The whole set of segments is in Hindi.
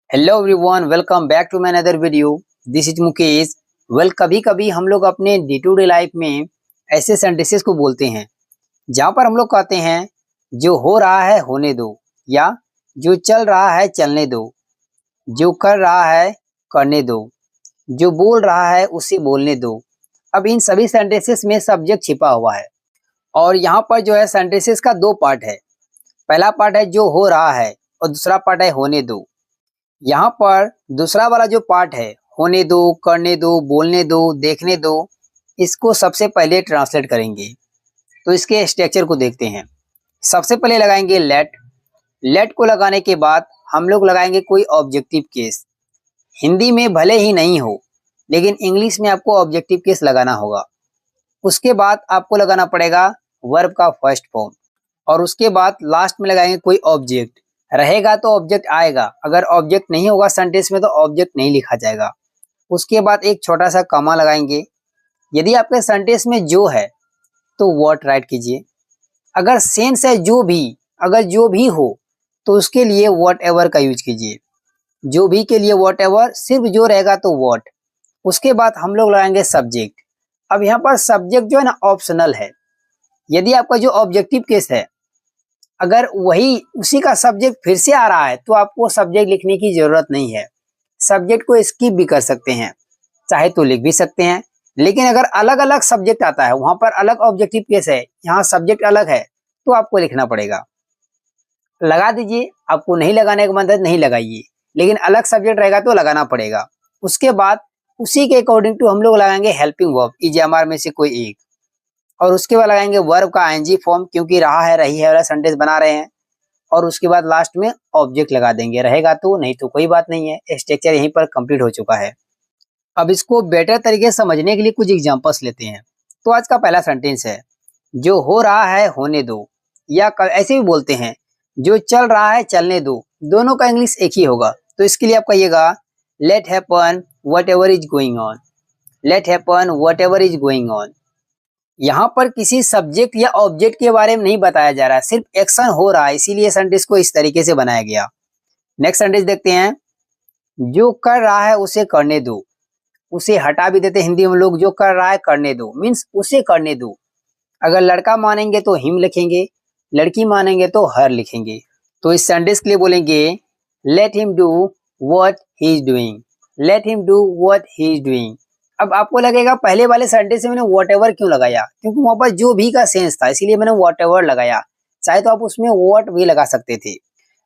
Hello everyone, welcome back to my another video. This is Mukesh. कभी कभी हम लोग अपने डे टू डे लाइफ में ऐसे सेंटेंसेस को बोलते हैं जहाँ पर हम लोग कहते हैं जो हो रहा है होने दो, या जो चल रहा है चलने दो, जो कर रहा है करने दो, जो बोल रहा है उसे बोलने दो। अब इन सभी सेंटेंसेस में सब्जेक्ट छिपा हुआ है और यहाँ पर जो है सेंटेंसेस का दो पार्ट है। पहला पार्ट है जो हो रहा है और दूसरा पार्ट है होने दो। यहाँ पर दूसरा वाला जो पार्ट है, होने दो, करने दो, बोलने दो, देखने दो, इसको सबसे पहले ट्रांसलेट करेंगे। तो इसके स्ट्रक्चर को देखते हैं। सबसे पहले लगाएंगे लेट। लेट को लगाने के बाद हम लोग लगाएंगे कोई ऑब्जेक्टिव केस। हिंदी में भले ही नहीं हो, लेकिन इंग्लिश में आपको ऑब्जेक्टिव केस लगाना होगा। उसके बाद आपको लगाना पड़ेगा वर्ब का फर्स्ट फॉर्म, और उसके बाद लास्ट में लगाएंगे कोई ऑब्जेक्ट। रहेगा तो ऑब्जेक्ट आएगा, अगर ऑब्जेक्ट नहीं होगा सेंटेंस में तो ऑब्जेक्ट नहीं लिखा जाएगा। उसके बाद एक छोटा सा कॉमा लगाएंगे। यदि आपके सेंटेंस में जो है तो व्हाट राइट कीजिए। अगर सेंस है जो भी, अगर जो भी हो तो उसके लिए व्हाट एवर का यूज कीजिए। जो भी के लिए व्हाट एवर, सिर्फ जो रहेगा तो व्हाट। उसके बाद हम लोग लगाएंगे सब्जेक्ट। अब यहाँ पर सब्जेक्ट जो है ना ऑप्शनल है। यदि आपका जो ऑब्जेक्टिव केस है, अगर वही उसी का सब्जेक्ट फिर से आ रहा है तो आपको सब्जेक्ट लिखने की जरूरत नहीं है। सब्जेक्ट को स्किप भी कर सकते हैं, चाहे तो लिख भी सकते हैं। लेकिन अगर अलग अलग सब्जेक्ट आता है, वहां पर अलग ऑब्जेक्टिव केस है, यहाँ सब्जेक्ट अलग है, तो आपको लिखना पड़ेगा। लगा दीजिए, आपको नहीं लगाने का मन है नहीं लगाइए, लेकिन अलग सब्जेक्ट रहेगा तो लगाना पड़ेगा। उसके बाद उसी के अकॉर्डिंग टू हम लोग लगाएंगे हेल्पिंग वर्ब, ईजेएमआर में से कोई एक। और उसके बाद लगाएंगे वर्ब का आईएनजी फॉर्म, क्योंकि रहा है रही है वाला सेंटेंस बना रहे हैं। और उसके बाद लास्ट में ऑब्जेक्ट लगा देंगे, रहेगा तो, नहीं तो कोई बात नहीं है। स्ट्रक्चर यहीं पर कंप्लीट हो चुका है। अब इसको बेटर तरीके से समझने के लिए कुछ एग्जांपल्स लेते हैं। तो आज का पहला सेंटेंस है जो हो रहा है होने दो, या ऐसे भी बोलते हैं जो चल रहा है चलने दो। दोनों का इंग्लिश एक ही होगा। तो इसके लिए आप कहिएगा let happen whatever is going on. Let happen whatever is going on. यहाँ पर किसी सब्जेक्ट या ऑब्जेक्ट के बारे में नहीं बताया जा रहा है, सिर्फ एक्शन हो रहा है, इसीलिए सेंटेंस को इस तरीके से बनाया गया। नेक्स्ट सेंटेंस देखते हैं। जो कर रहा है उसे करने दो। उसे हटा भी देते हिंदी में लोग, जो कर रहा है करने दो मीन्स उसे करने दो। अगर लड़का मानेंगे तो हिम लिखेंगे, लड़की मानेंगे तो हर लिखेंगे। तो इस सेंटेंस के लिए बोलेंगे let him do what he is doing. Let him do what he is doing. अब आपको लगेगा पहले वाले सेंटेंस में मैंने वॉट एवर क्यों लगाया, क्योंकि वहां पर जो भी का सेंस था, इसीलिए मैंने वॉट एवर लगाया। चाहे तो आप उसमें वॉट भी लगा सकते थे।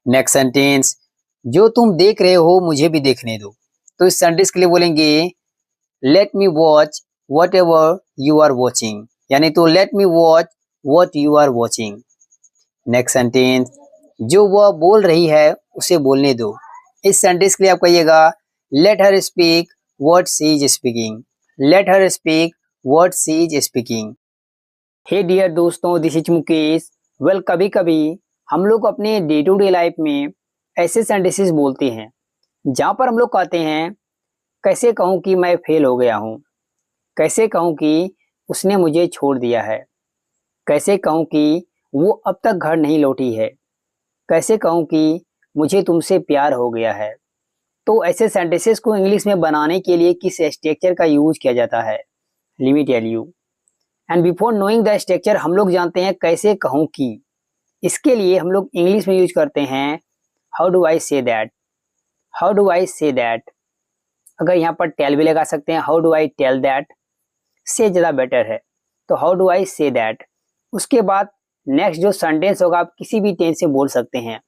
नेक्स्ट सेंटेंस, जो तुम देख रहे हो मुझे भी देखने दो। तो इस सेंटेंस के लिए बोलेंगे let me watch whatever you are watching, यानी तो let me watch what you are watching. Next sentence, जो वह बोल रही है उसे बोलने दो। इस सेंटेंस के लिए आप कहिएगा let her speak what she is speaking. Let her speak what she is speaking. Hey dear दोस्तों, दिस इज मुकेश। कभी कभी हम लोग अपने डे टू डे लाइफ में ऐसे सेंटेंसेस बोलते हैं जहाँ पर हम लोग कहते हैं कैसे कहूँ कि मैं फेल हो गया हूँ, कैसे कहूँ कि उसने मुझे छोड़ दिया है, कैसे कहूँ कि वो अब तक घर नहीं लौटी है, कैसे कहूँ कि मुझे तुमसे प्यार हो गया है। तो ऐसे सेंटेंसेस को इंग्लिश में बनाने के लिए किस स्ट्रक्चर का यूज किया जाता है, let me tell you. And before knowing the structure, हम लोग जानते हैं कैसे कहूँ कि। इसके लिए हम लोग इंग्लिश में यूज करते हैं how do I say that. How do I say that. अगर यहाँ पर टेल भी लगा सकते हैं, how do I tell that, से ज़्यादा बेटर है। तो how do I say that. उसके बाद नेक्स्ट जो सेंटेंस होगा आप किसी भी टेंस से बोल सकते हैं।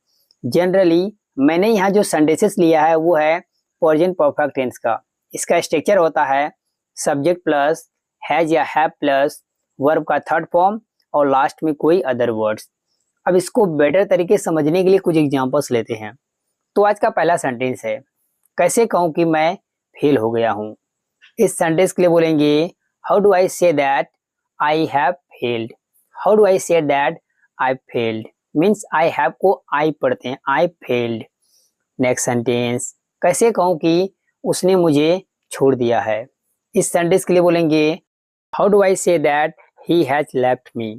जनरली मैंने यहाँ जो सेंटेंसेस लिया है वो है प्रेजेंट परफेक्ट टेंस का। इसका स्ट्रक्चर होता है सब्जेक्ट प्लस हैज या हैव प्लस वर्ब का थर्ड फॉर्म और लास्ट में कोई अदर वर्ड्स। अब इसको बेटर तरीके से समझने के लिए कुछ एग्जांपल्स लेते हैं। तो आज का पहला सेंटेंस है कैसे कहूँ कि मैं फेल हो गया हूँ। इस सेंटेंस के लिए बोलेंगे how do I say that I have failed. How do I say that I failed means I have को आई पढ़ते हैं, आई फेल्ड। नेक्स्ट सेंटेंस, कैसे कहूँ कि उसने मुझे छोड़ दिया है। इस सेंटेंस के लिए बोलेंगे how do I say that he has left me.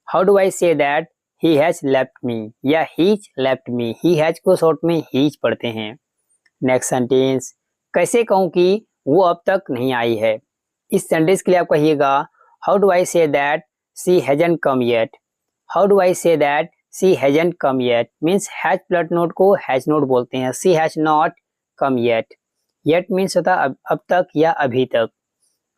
How do I say that he has left me या he's left me. He has को शॉर्ट में हीज पढ़ते हैं। नेक्स्ट सेंटेंस, कैसे कहूँ कि वो अब तक नहीं आई है। इस सेंटेंस के लिए आप कहिएगा how do I say that she hasn't come yet. How do I say that she hasn't come yet means has plus note को हैज नोट बोलते हैं। She has not come yet. Yet means होता है अब तक या अभी तक।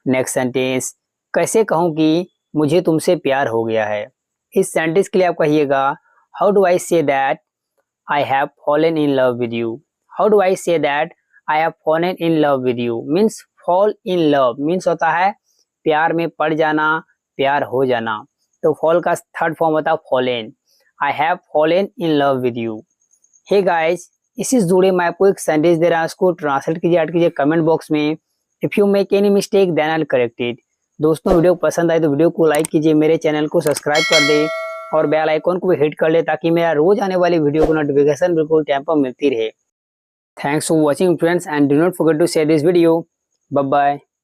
नेक्स्ट सेंटेंस, कैसे कहूँ कि मुझे तुमसे प्यार हो गया है। इस सेंटेंस के लिए आप कहिएगा how do I say that I have fallen in love with you. How do I say that I have fallen in love with you means fall in love means होता है प्यार में पड़ जाना, प्यार हो जाना। तो फॉल का थर्ड फॉर्म होता है fallen. I have fallen in love with you. Hey guys, इसी से जुड़े मैं आपको एक सेंटेंस दे रहा हूँ, उसको ट्रांसलेट कीजिए, ऐड कीजिए कमेंट बॉक्स में। If you make any mistake then I will correct it. दोस्तों वीडियो पसंद आए तो वीडियो को लाइक कीजिए, मेरे चैनल को सब्सक्राइब कर दे और बेल आइकॉन को भी हिट कर ले ताकि मेरा रोज आने वाली वीडियो को नोटिफिकेशन बिल्कुल टाइम पर मिलती रहे। Thanks for watching friends and do not forget to share this video. Bye bye.